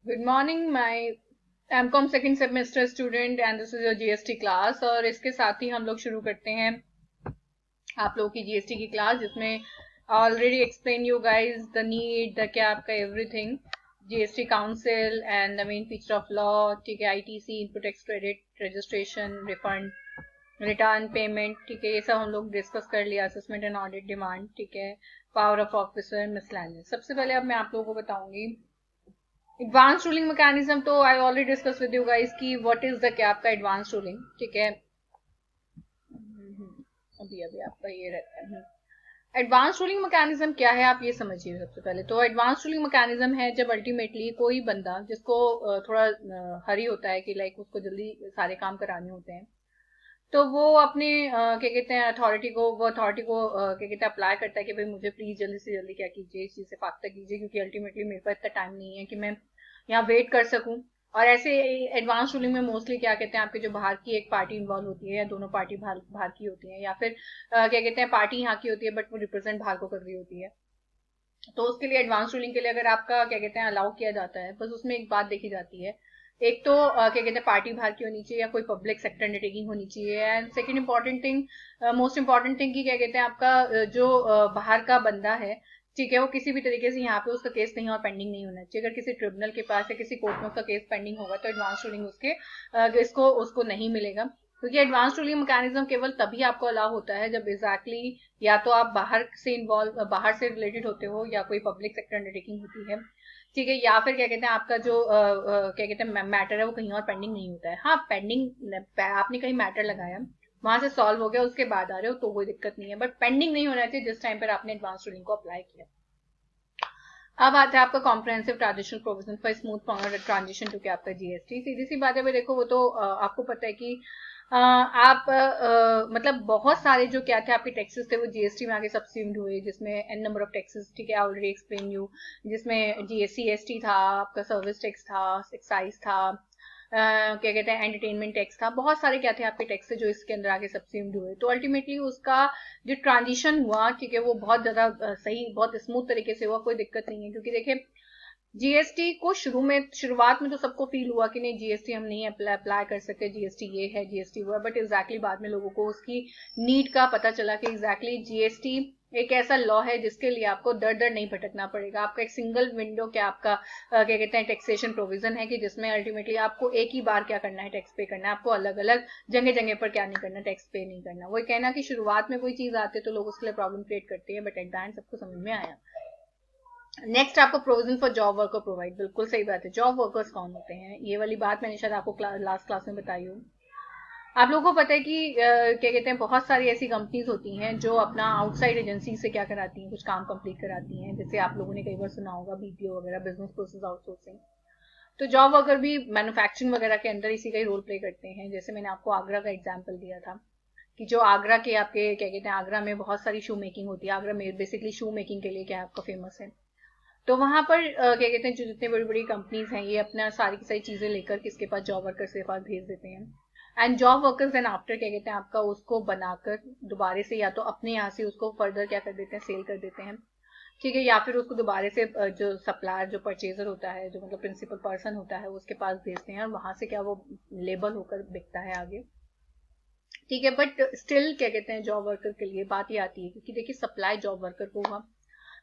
Good morning, my MCom second semester student and this is your GST class. और इसके साथ ही हम लोग शुरू करते हैं आप लोगों की जीएसटी की क्लास, जिसमें already explain you guys the need the क्या आपका everything GST council and the main feature of law. ठीक है, ITC, input tax credit, registration, refund, return payment. ठीक है, ये सब हम लोग डिस्कस कर लिया। असेसमेंट एंड ऑडिट डिमांड, ठीक है, पावर ऑफ ऑफिसर, मिसलैनियस। सबसे पहले अब मैं आप लोगों को बताऊंगी एडवांस रूलिंग मैकेनिज्म। तो I already discuss with you guys की व्हाट इज द क्या आपका एडवांस रूलिंग। ठीक है, अभी अभी आपका ये रहता है एडवांस रूलिंग मैकेनिज्म क्या है, आप ये समझिए। सबसे पहले तो एडवांस रूलिंग मैकेनिज्म है जब अल्टीमेटली कोई बंदा जिसको थोड़ा हरी होता है कि लाइक उसको जल्दी सारे काम कराने होते हैं, तो वो अपने क्या कहते हैं अथॉरिटी को क्या कहते हैं अप्लाई करता है कि भाई मुझे प्लीज जल्दी से जल्दी क्या कीजिए, इस चीज से फाख्ता कीजिए, क्योंकि अल्टीमेटली मेरे पास इतना टाइम नहीं है कि मैं यहाँ वेट कर सकूं। और ऐसे एडवांस रूलिंग में मोस्टली क्या कहते हैं आपके जो बाहर की एक पार्टी इन्वॉल्व होती है या दोनों पार्टी बाहर बाहर की होती है, या फिर क्या कहते हैं पार्टी यहाँ की होती है बट वो रिप्रेजेंट बाहर को कर रही होती है। तो उसके लिए एडवांस रूलिंग के लिए अगर आपका क्या कहते हैं अलाउ किया जाता है, बस उसमें एक बात देखी जाती है। एक तो क्या कहते हैं पार्टी बाहर की होनी चाहिए या कोई पब्लिक सेक्टर अंडरटेकिंग होनी चाहिए। And second important thing, most important thing की क्या कहते हैं आपका जो बाहर का बंदा है, ठीक है, वो किसी भी तरीके से यहाँ पे उसका केस नहीं और पेंडिंग नहीं होना चाहिए। अगर किसी ट्रिब्यूनल के पास या किसी कोर्ट में उसका केस पेंडिंग होगा तो एडवांस रूलिंग उसके इसको उसको नहीं मिलेगा। क्योंकि एडवांस रूलिंग मैकेनिज्म केवल तभी आपको अलाउ होता है जब एग्जैक्टली या तो आप बाहर से रिलेटेड होते हो या कोई पब्लिक सेक्टर अंडरटेकिंग होती है। ठीक है, या फिर क्या कहते हैं आपका जो क्या कहते हैं मैटर है वो कहीं और पेंडिंग नहीं होता है। हाँ, पेंडिंग आपने कहीं मैटर लगाया, वहां से सॉल्व हो गया, उसके बाद आ रहे हो तो कोई दिक्कत नहीं है, बट पेंडिंग नहीं होना चाहिए जिस टाइम पर आपने एडवांस रूलिंग को अप्लाई किया। अब आता है आपका comprehensive transition provision for smooth transition to क्या आपका जीएसटी। सीधी सी बात है भाई, देखो वो तो आपको पता है कि आप मतलब बहुत सारे जो क्या थे आपके टैक्सेस थे वो जीएसटी में आगे सब्सिड्यूड हुए, जिसमें एन नंबर ऑफ टैक्सेस। ठीक है, ऑलरेडी एक्सप्लेन यू, जिसमें जीएसटी था, आपका सर्विस टैक्स था, एक्साइज था, क्या कहते हैं एंटरटेनमेंट टैक्स था, बहुत सारे क्या थे आपके टैक्स थे जो इसके अंदर आगे सब्सिड्यूड हुए। तो अल्टीमेटली उसका जो ट्रांजिशन हुआ, ठीक है, वो बहुत ज्यादा सही, बहुत स्मूथ तरीके से हुआ, कोई दिक्कत नहीं है। क्योंकि देखिए जीएसटी को शुरुआत में तो सबको फील हुआ कि नहीं जीएसटी हम नहीं अप्लाई कर सकते, जीएसटी ये है जीएसटी वो है, बट एग्जैक्टली बाद में लोगों को उसकी नीड का पता चला कि एग्जैक्टली जीएसटी एक ऐसा लॉ है जिसके लिए आपको दर दर नहीं भटकना पड़ेगा। आपका एक सिंगल विंडो क्या आपका क्या कहते हैं टैक्सेशन प्रोविजन है कि जिसमें अल्टीमेटली आपको एक ही बार क्या करना है, टैक्स पे करना है। आपको अलग अलग जगह जगह पर क्या नहीं करना, टैक्स पे नहीं करना। वही कहना कि शुरुआत में कोई चीज आती है तो लोग उसके लिए प्रॉब्लम क्रिएट करते हैं, बट एट द एंड सबको समझ में आया। नेक्स्ट आपको provision for job worker provide, बिल्कुल सही बात है। जॉब वर्कर्स कौन होते हैं, ये वाली बात मैंने शायद आपको लास्ट क्लास में बताई हूँ। आप लोगों को पता है कि क्या कहते हैं बहुत सारी ऐसी कंपनीज होती हैं जो अपना आउटसाइड एजेंसी से क्या कराती हैं, कुछ काम कंप्लीट कराती हैं। जैसे आप लोगों ने कई बार सुना होगा बीपीओ वगैरह, बिजनेस प्रोसेस आउटसोर्सिंग। तो जॉब वर्कर भी मैन्युफैक्चरिंग वगैरह के अंदर इसी का ही रोल प्ले करते हैं। जैसे मैंने आपको आगरा का एग्जाम्पल दिया था कि जो आगरा के आपके क्या कहते हैं आगरा में बहुत सारी शू मेकिंग होती है। आगरा में बेसिकली शू मेकिंग के लिए क्या आपका फेमस है। तो वहां पर क्या कहते हैं जो जितने बड़ी बड़ी कंपनीज हैं ये अपना सारी की सारी चीजें लेकर किसके पास, जॉब वर्कर्स के पास भेज देते हैं। And job workers then after क्या कहते हैं आपका उसको बनाकर दोबारा से या तो अपने यहाँ से उसको फर्दर क्या कर देते हैं, सेल कर देते हैं। ठीक है, या फिर उसको दोबारा से जो सप्लायर जो परचेजर होता है, जो मतलब प्रिंसिपल पर्सन होता है, उसके पास भेजते हैं और वहां से क्या वो लेबल होकर बिकता है आगे। ठीक है, बट स्टिल क्या कहते हैं जॉब वर्कर के लिए बात ये आती है क्योंकि देखिए सप्लाई जॉब वर्कर को हुआ,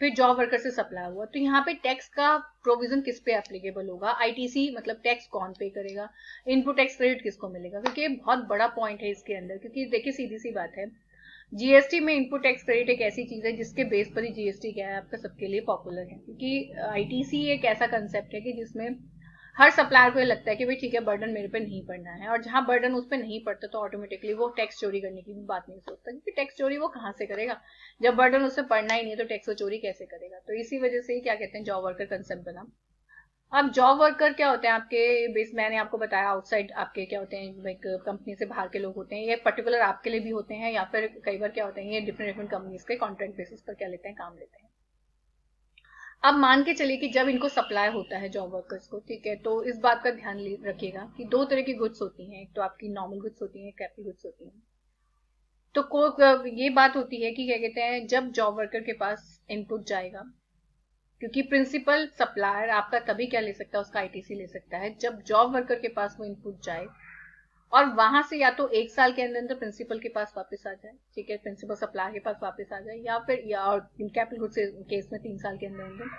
फिर जॉब वर्कर से सप्लाई हुआ, तो यहाँ पे टैक्स का प्रोविजन किस पे एप्लीकेबल होगा, आईटीसी मतलब टैक्स कौन पे करेगा, इनपुट टैक्स क्रेडिट किसको मिलेगा। क्योंकि ये बहुत बड़ा पॉइंट है इसके अंदर। क्योंकि देखिए सीधी सी बात है, जीएसटी में इनपुट टैक्स क्रेडिट एक ऐसी चीज है जिसके बेस पर ही जीएसटी क्या है आपका सबके लिए पॉपुलर है। क्योंकि आईटीसी एक ऐसा कंसेप्ट है कि जिसमें हर सप्लायर को ये लगता है कि भाई ठीक है बर्डन मेरे पे नहीं पड़ना है, और जहां बर्डन उस पर नहीं पड़ता तो ऑटोमेटिकली वो टैक्स चोरी करने की भी बात नहीं सोचता। क्योंकि टैक्स चोरी वो कहाँ से करेगा जब बर्डन उससे पड़ना ही नहीं है, तो टैक्स चोरी कैसे करेगा। तो इसी वजह से ही क्या कहते हैं जॉब वर्कर कंसेप्ट बना। अब जॉब वर्कर क्या होते हैं आपके बेस, मैंने आपको बताया आउटसाइड आपके क्या होते हैं, एक कंपनी से बाहर के लोग होते हैं, ये पर्टिकुलर आपके लिए भी होते हैं, या फिर कई बार क्या होते हैं ये डिफरेंट डिफरेंट कंपनीज के कॉन्ट्रैक्ट बेसिस पर क्या लेते हैं, काम लेते हैं। अब मान के चलिए कि जब इनको सप्लाई होता है जॉब वर्कर्स को, ठीक है, तो इस बात का ध्यान रखिएगा कि दो तरह की गुड्स होती हैं, एक तो आपकी नॉर्मल गुड्स होती हैं, एक कैपिटल गुड्स होती हैं। तो ये बात होती है कि क्या कहते हैं जब जॉब वर्कर के पास इनपुट जाएगा, क्योंकि प्रिंसिपल सप्लायर आपका तभी क्या ले सकता है, उसका आईटीसी ले सकता है जब जॉब वर्कर के पास वो इनपुट जाए और वहां से या तो 1 साल के अंदर अंदर प्रिंसिपल के पास वापस आ जाए, ठीक है, प्रिंसिपल सप्लायर के पास वापस आ जाए, या फिर या कैपिटल गुड्स केस में 3 साल के अंदर अंदर।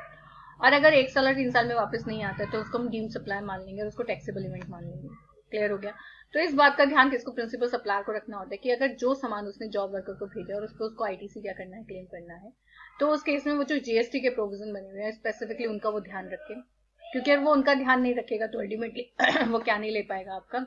और अगर 1 साल और 3 साल में वापस नहीं आता है तो उसको हम डीम्ड सप्लाई मान लेंगे और उसको टैक्सेबल इवेंट मान लेंगे। क्लियर हो गया। तो इस बात का ध्यान किसको, प्रिंसिपल सप्लायर को रखना होता है कि अगर जो सामान उसने जॉब वर्कर को भेजा और उसको आईटीसी क्या करना है, क्लेम करना है, तो उस केस में वो जो जीएसटी के प्रोविजन बने हुए हैं स्पेसिफिकली उनका वो ध्यान रखे। क्योंकि अगर वो उनका ध्यान नहीं रखेगा तो अल्टीमेटली वो क्या नहीं ले पाएगा आपका,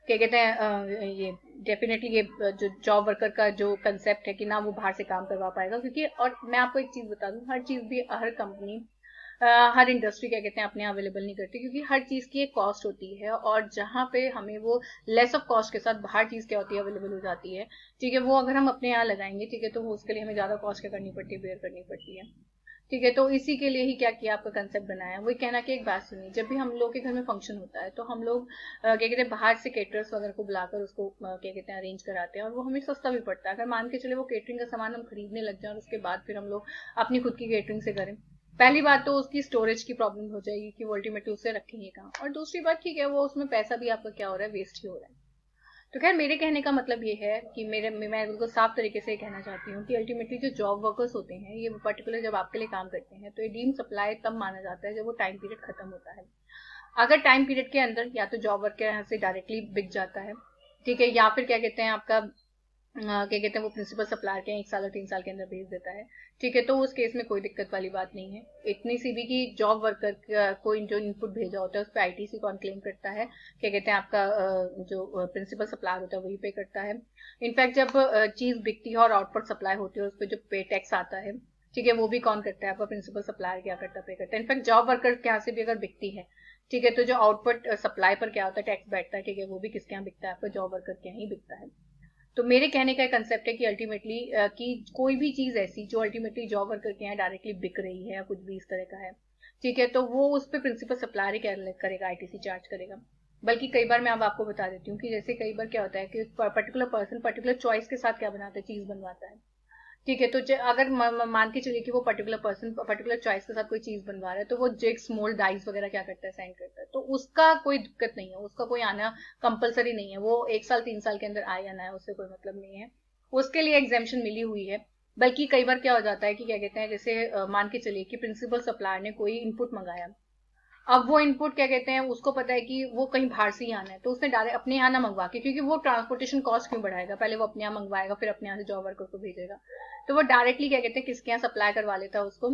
क्या कहते हैं, ये डेफिनेटली ये जो जॉब वर्कर का जो कंसेप्ट है कि ना वो बाहर से काम करवा पाएगा। क्योंकि और मैं आपको एक चीज बता दूं, हर चीज भी हर कंपनी हर इंडस्ट्री क्या कहते हैं अपने अवेलेबल नहीं करती, क्योंकि हर चीज की एक कॉस्ट होती है और जहाँ पे हमें वो लेस ऑफ कॉस्ट के साथ बाहर चीज क्या होती है अवेलेबल हो जाती है, ठीक है, वो अगर हम अपने यहाँ लगाएंगे, ठीक है, तो उसके लिए हमें ज्यादा कॉस्ट क्या करनी पड़ती है, बेयर करनी पड़ती है। ठीक है, तो इसी के लिए ही क्या किया, आपका कंसेप्ट बनाया। वही कहना कि एक बात सुनिए, जब भी हम लोग के घर में फंक्शन होता है तो हम लोग क्या कहते हैं बाहर से केटरर्स वगैरह को बुलाकर उसको क्या कहते हैं अरेंज कराते हैं और वो हमें सस्ता भी पड़ता है। अगर मान के चले वो केटरिंग का सामान हम खरीदने लग जाए और उसके बाद फिर हम लोग अपनी खुद की केटरिंग से करें, पहली बात तो उसकी स्टोरेज की प्रॉब्लम हो जाएगी कि वो अल्टीमेटली उसे रखेंगे कहाँ, और दूसरी बात ठीक है वो उसमें पैसा भी आपका क्या हो रहा है, वेस्ट ही हो रहा है। तो खैर मेरे कहने का मतलब ये है कि मैं बिल्कुल साफ तरीके से कहना चाहती हूँ कि अल्टीमेटली जो जॉब वर्कर्स होते हैं ये पर्टिकुलर जब आपके लिए काम करते हैं तो ये डीम सप्लाई तब माना जाता है जब वो टाइम पीरियड खत्म होता है। अगर टाइम पीरियड के अंदर या तो जॉब वर्क के यहाँ से डायरेक्टली बिक जाता है, ठीक है, या फिर क्या कहते हैं आपका क्या कहते हैं वो प्रिंसिपल सप्लायर के 1 साल और 3 साल के अंदर भेज देता है, ठीक है, तो उस केस में कोई दिक्कत वाली बात नहीं है। इतनी सी भी कि जॉब वर्कर को जो इनपुट भेजा होता है उस पर आईटीसी कौन क्लेम करता है, क्या कहते हैं आपका जो प्रिंसिपल सप्लायर होता है वही पे करता है। इनफैक्ट जब चीज बिकती है और आउटपुट सप्लाई होती है उस पर जो पे टैक्स आता है, ठीक है, वो भी कौन करता है, आपका प्रिंसिपल सप्लायर क्या करता है, पे करता है। इनफैक्ट जॉब वर्कर के यहाँ से भी अगर बिकती है, ठीक है, तो जो आउटपुट सप्लाई पर क्या होता है टैक्स बैठता है, ठीक है, वो भी किसके यहाँ बिकता है, आपका जॉब वर्कर के यहाँ ही बिकता है। तो मेरे कहने का कंसेप्ट है कि अल्टीमेटली कि कोई भी चीज ऐसी जो अल्टीमेटली जॉब वर्कर के यहाँ डायरेक्टली बिक रही है या कुछ भी इस तरह का है, ठीक है, तो वो उस पर प्रिंसिपल सप्लायर ही करेगा, आईटीसी चार्ज करेगा। बल्कि कई बार मैं अब आपको बता देती हूँ कि जैसे कई बार क्या होता है कि पर्टिकुलर पर्सन पर्टिकुलर चॉइस के साथ क्या बनाता है, चीज बनवाता है, ठीक है, तो अगर मान के चलिए कि वो पर्टिकुलर पर्सन पर्टिकुलर चॉइस के साथ कोई चीज बनवा रहा है तो वो जिग्स मोल्ड डाइस वगैरह क्या करता है, साइन करता है, तो उसका कोई दिक्कत नहीं है, उसका कोई आना कंपलसरी नहीं है, वो 1 साल 3 साल के अंदर आए या ना आए उससे कोई मतलब नहीं है, उसके लिए एग्जामेशन मिली हुई है। बल्कि कई बार क्या हो जाता है कि क्या कहते हैं जैसे मान के चलिए कि प्रिंसिपल सप्लायर ने कोई इनपुट मंगाया, अब वो इनपुट क्या कहते हैं उसको पता है कि वो कहीं बाहर से ही आना है, तो उसने डायरेक्ट अपने यहाँ ना मंगवा के, क्योंकि वो ट्रांसपोर्टेशन कॉस्ट क्यों बढ़ाएगा, पहले वो अपने यहाँ मंगवाएगा फिर अपने यहाँ से जॉब वर्कर को भेजेगा, तो वो डायरेक्टली क्या कहते हैं किसके यहाँ सप्लाई करवा लेता है उसको,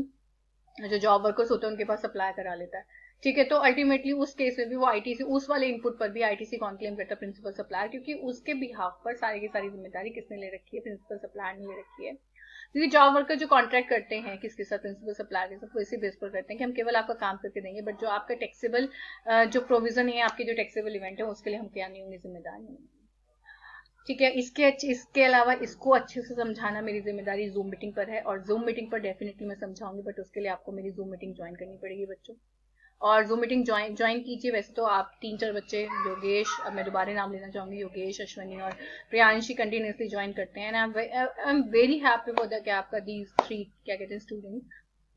जो जॉब वर्कर्स होते हैं उनके पास सप्लाई करा लेता है। ठीक है, तो अल्टीमेटली उस केस में भी वो आईटीसी उस वाले इनपुट पर भी आईटीसी कौन क्लेम करता है, प्रिंसिपल सप्लायर, क्योंकि उसके बिहाफ पर सारी की सारी जिम्मेदारी किसने ले रखी है, प्रिंसिपल सप्लायर ने ले रखी है। क्योंकि जॉब वर्कर जो कॉन्ट्रैक्ट करते हैं किसके साथ, प्रिंसिपल सप्लायर के साथ, वो इसी बेस पर करते हैं कि हम केवल आपका काम करके देंगे, बट जो आपका टैक्सेबल जो प्रोविजन है आपके जो टैक्सेबल इवेंट है उसके लिए हम क्या नहीं होंगे, जिम्मेदार नहीं होंगे। ठीक है, इसके अलावा इसको अच्छे से समझाना मेरी जिम्मेदारी जूम मीटिंग पर है और जूम मीटिंग पर डेफिनेटली मैं समझाऊंगी, बट उसके लिए आपको मेरी जूम मीटिंग ज्वाइन करनी पड़ेगी बच्चों। और जूम मीटिंग ज्वाइन कीजिए। वैसे तो आप 3-4 बच्चे, योगेश, अब मैं दोबारा नाम लेना चाहूंगी, योगेश, अश्वनी और प्रियांशी कंटिन्यूसली ज्वाइन करते हैं, and I am very happy for the कि आपका दीज 3 क्या कहते हैं स्टूडेंट्स,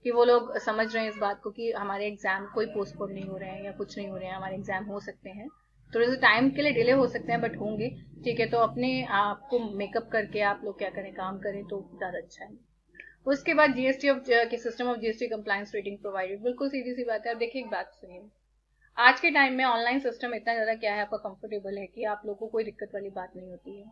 कि वो लोग समझ रहे हैं इस बात को कि हमारे एग्जाम कोई पोस्टपोन नहीं हो रहे हैं या कुछ नहीं हो रहे हैं, हमारे एग्जाम हो सकते हैं, थोड़े से टाइम के लिए डिले हो सकते हैं बट होंगे। ठीक है, तो अपने आप को मेकअप करके आप लोग क्या करें, काम करें तो ज्यादा अच्छा है। उसके बाद जीएसटी ऑफ के system of GST compliance rating provided, बिल्कुल सीधी सी बात है। अब देखिए एक बात सुनिए, आज के टाइम में ऑनलाइन सिस्टम इतना ज्यादा क्या है आपका कंफर्टेबल है कि आप लोगों को कोई दिक्कत वाली बात नहीं होती है।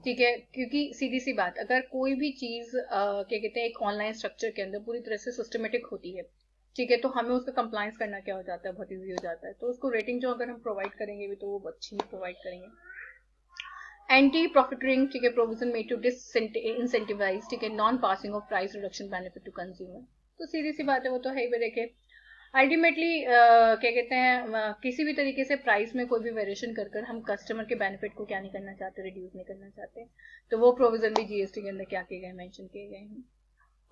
ठीक है, क्योंकि सीधी सी बात, अगर कोई भी चीज क्या कहते हैं एक ऑनलाइन स्ट्रक्चर के अंदर पूरी तरह से सिस्टमेटिक होती है, ठीक है, तो हमें उसका कंप्लायंस करना क्या हो जाता है, बहुत ईजी हो जाता है। तो उसको रेटिंग जो अगर हम प्रोवाइड करेंगे भी तो वो अच्छी प्रोवाइड करेंगे। एंटी प्रॉफिटरिंग, ठीक है, प्रोविजन मेड टू इंसेंटिवाइज, ठीक है, non passing of price reduction benefit to consumer, तो सीधी सी बात है वो तो है ही। देखिए अल्टीमेटली क्या कहते हैं किसी भी तरीके से प्राइस में कोई भी वेरिएशन कर कर हम कस्टमर के बेनिफिट को क्या नहीं करना चाहते, रिड्यूस नहीं करना चाहते, तो वो प्रोविजन भी जीएसटी के अंदर क्या किए गए, मेंशन किए गए हैं।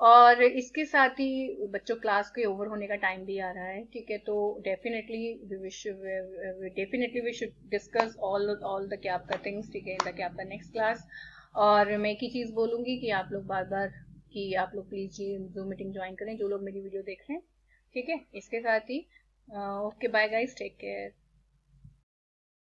और इसके साथ ही बच्चों क्लास के ओवर होने का टाइम भी आ रहा है, ठीक है, तो definitely we should discuss all the क्या आपका थिंग्स, ठीक है, इन द क्या आपका नेक्स्ट क्लास। और मैं एक ही चीज बोलूंगी कि आप लोग बार बार कि आप लोग प्लीज़ जी जूम मीटिंग ज्वाइन करें जो लोग मेरी वीडियो देख रहे हैं। ठीक है, इसके साथ ही okay bye guys, take care.